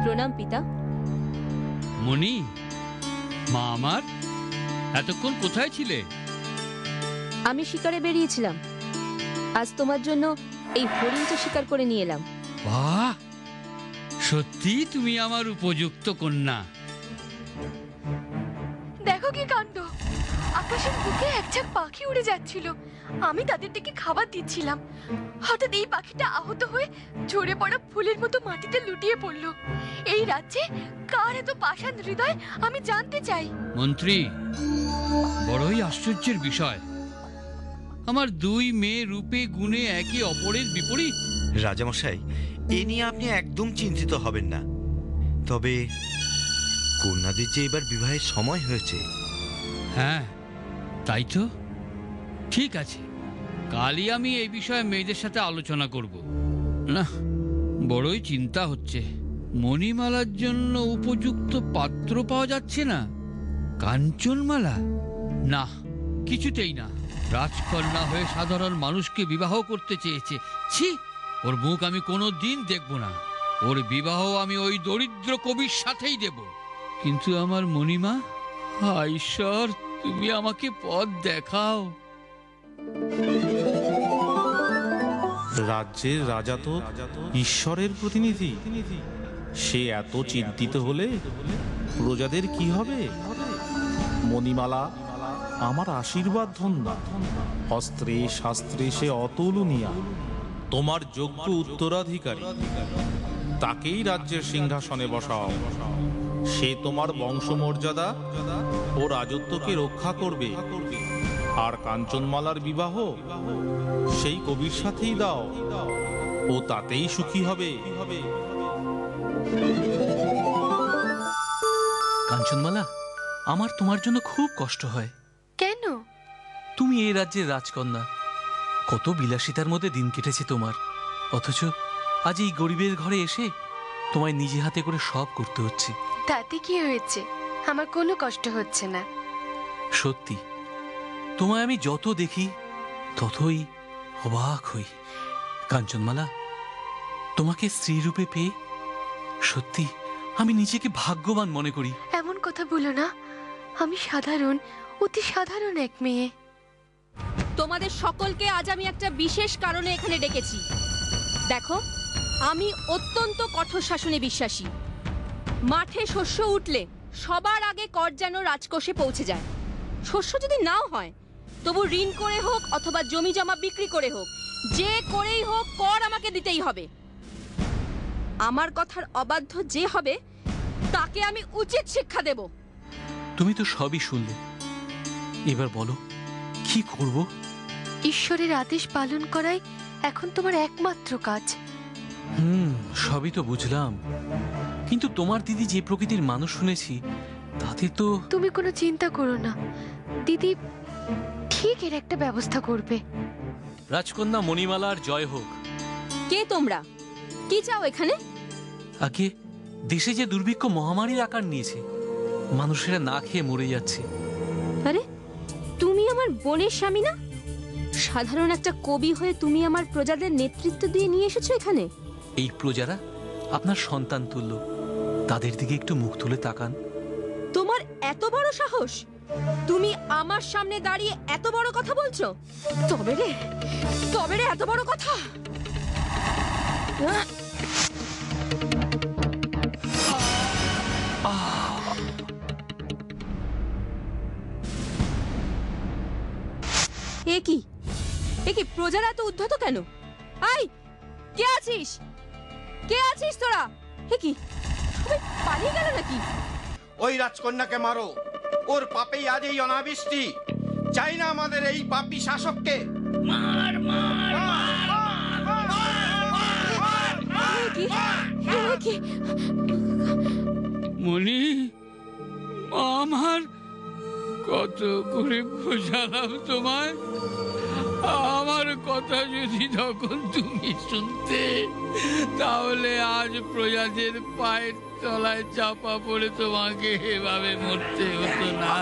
প্রণাম পিতা। মণি, মা আমার, এতক্ষণ কোথায় ছিলে? আমি শিকারে বেরিয়েছিলাম, আজ তোমার জন্য এই হরিণটা শিকার করে নিয়ে এলাম। বাহ, সত্যি তুমি আমার উপযুক্ত কন্যা। দেখো কি কাণ্ড, আকাশের বুকে একঝাঁক পাখি উড়ে যাচ্ছিল, আমি তাদের দিকে খাবার দিচ্ছিলাম, হঠাৎ এই পাখিটা আহত হয়ে ঝরে পড়া ফুলের মতো মাটিতে লুটিয়ে পড়ল। এই রাজ্যে কার এত পাষাণ হৃদয় আমি জানতে চাই। মন্ত্রী, বড়ই আশ্চর্যের বিষয়, আমার দুই মেয়ে রূপে গুণে একে অপরের বিপরীত। রাজামশাই, এ নিয়ে আপনি একদম চিন্তিত হবেন না। তবে কন্যাদের যে এবার বিবাহের সময় হয়েছে। হ্যাঁ, তাই তো। ঠিক আছে, কালই আমি এই বিষয়ে মেয়েদের সাথে আলোচনা করব। না, বড়ই চিন্তা হচ্ছে, মণিমালার জন্য উপযুক্ত পাত্র পাওয়া যাচ্ছে না। কাঞ্চনমালা? না, কিছুতেই না। রাজকন্যা হয়ে সাধারণ মানুষকে বিবাহ করতে চেয়েছে। ছি, ওর মুখ আমি কোনো দিন দেখব না। ওর বিবাহ আমি ওই দরিদ্র কবির সাথেই দেব। কিন্তু আমার মণিমা, হায় ঈশ্বর, তুমি আমাকে পথ দেখাও। রাজ্যের রাজা তো ঈশ্বরের প্রতিনিধি, সে এত চিন্তিত হলে প্রজাদের কি হবে? মণিমালা আমার আশীর্বাদ ধন্যা, অস্ত্রে শাস্ত্রে সে অতুলনীয়া, তোমার যোগ্য উত্তরাধিকারী। তাকেই রাজ্যের সিংহাসনে বসাও। সে তোমার বংশমর্যাদা ও রাজত্বকে রক্ষা করবে। আর কাঞ্চনমালার বিবাহ সেই কবির সাথেই দাও, ও তাতেই সুখী হবে। কাঞ্চনমালা, আমার তোমার জন্য খুব কষ্ট হয়। কেন? তুমি এই রাজ্যের রাজকন্যা, কত বিলাসিতার মধ্যে দিন কেটেছে তোমার, অথচ আজ এই গরিবের ঘরে এসে তোমায় নিজে হাতে করে সব করতে হচ্ছে। তাতে কি হয়েছে? আমার কোনো কষ্ট হচ্ছে না। সত্যি, তোমায় আমি যত দেখি ততই অবাক হই। কাঞ্চনমালা, তোমাকে স্ত্রী রূপে পেয়ে সত্যি আমি নিজেকে ভাগ্যবান মনে করি। এমন কথা বলো না, আমি সাধারণ, অতি সাধারণ এক মেয়ে। তোমাদের সকলকে আজ আমি একটা বিশেষ কারণে এখানে ডেকেছি। দেখো, আমি অত্যন্ত কঠোর শাসনে বিশ্বাসী। মাঠে শস্য উঠলে সবার আগে কর যেন রাজকোষে পৌঁছে যায়। শস্য যদি নাও হয়, তবু ঋণ করে হোক অথবা জমি জমা বিক্রি করে হোক, যে করেই হোক কর আমাকে দিতেই হবে। আমার কথার অবাধ্য যে হবে তাকে আমি উচিত শিক্ষা দেব। তুমি তো সবই শুনলে, এবার বলো কি করব? ঈশ্বরের আদেশ পালন করাই এখন তোমার একমাত্র কাজ। সবই তো বুঝলাম, কিন্তু তোমার দিদি যে প্রকৃতির মানুষ শুনেছি, তাতে তো। তুমি কোনো চিন্তা করো না, দিদি ঠিক এর একটা ব্যবস্থা করবে। রাজকন্যা মণিমালার জয় হোক। কে তোমরা? কি চাও এখানে? আগে দেশে যে দুর্ভিক্ষ মহামারীর আকার নিয়েছে, মানুষেরা না খেয়ে মরে যাচ্ছে। আরে, তুমি আমার বোনের স্বামী না? সাধারণ একটা কবি হয়ে তুমি আমার প্রজাদের নেতৃত্ব দিয়ে নিয়ে এসেছো এখানে। এই প্রজারা আপনার সন্তান তুল্য, তাদের দিকে একটু মুখ তুলে তাকান। তোমার এত বড় সাহস, তুমি আমার সামনে দাঁড়িয়ে এত বড় কথা বলছো? তবে রে এত বড় কথা। এ কি প্রজারা এত উদ্ধত কেন? আই, কে আছিস তোরা? এ কি, সবাই পালিয়ে গেল নাকি? ওই রাজকন্যাকে মারো, ওর পাপেই আজ এই অনাবৃষ্টি। চাই না আমাদের এই পাপী শাসককে। মার মার মণি, আমার কত করে বোঝালাম তোমায়, আমার কথা যদি তখন তুমি শুনতে, তাহলে আজ প্রজাদের পায়ের তলায় চাপা পড়ে তোমাকে এভাবে মরতে হতো না।